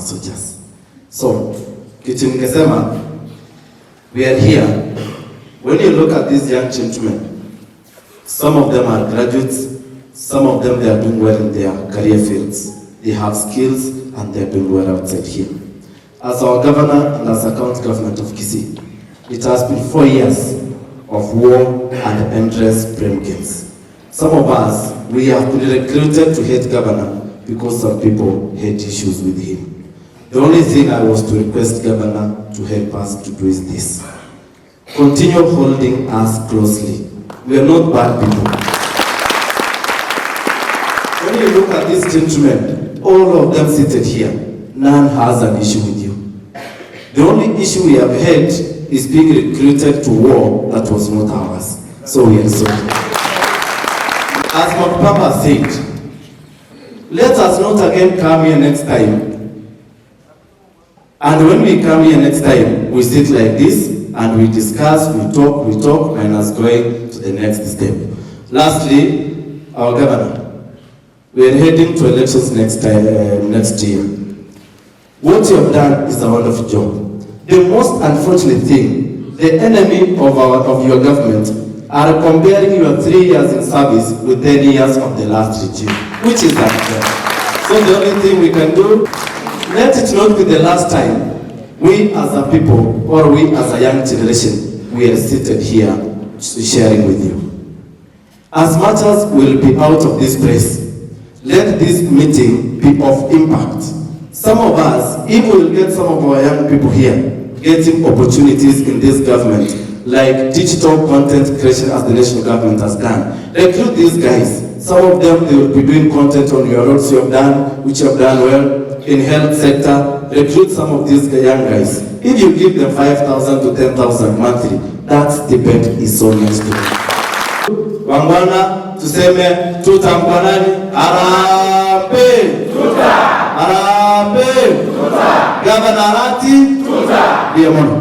our soldiers. So, kitu ningesema, we are here. When you look at these young gentlemen, some of them are graduates, some of them they are doing well in their career fields. They have skills and they are doing well outside here. As our governor and as a county government of Kisii, it has been 4 years of war and endless blame games. Some of us, we have been recruited to hate governor because some people hate issues with him. The only thing I was to request governor to help us to do is this. Continue holding us closely. We are not bad people. When you look at these gentlemen, all of them seated here, none has an issue with you. The only issue we have had is being recruited to war that was not ours. So we are sorry. As my Papa said, let us not again come here next time. And when we come here next time, we sit like this and we discuss, we talk, and us going to the next step. Lastly, our governor, we are heading to elections next year. What you have done is a wonderful job. The most unfortunate thing, the enemy of your government are comparing your 3 years in service with 10 years of the last regime, which is unfair. So the only thing we can do, let it not be the last time we as a people or we as a young generation, we are seated here sharing with you. As much as we'll be out of this place, let this meeting be of impact. Some of us, if we'll get some of our young people here, getting opportunities in this government, like digital content creation as the national government has done. Recruit these guys. Some of them, they will be doing content on your roads you have done, which you have done well. In health sector, recruit some of these young guys. If you give them 5,000 to 10,000 monthly, that stipend is so nice to them. Wangwana, tuseme, tuta mkwanani, Arambe! Tuta! Arambe! Tuta! Gavana Arati? Tuta! Diamono.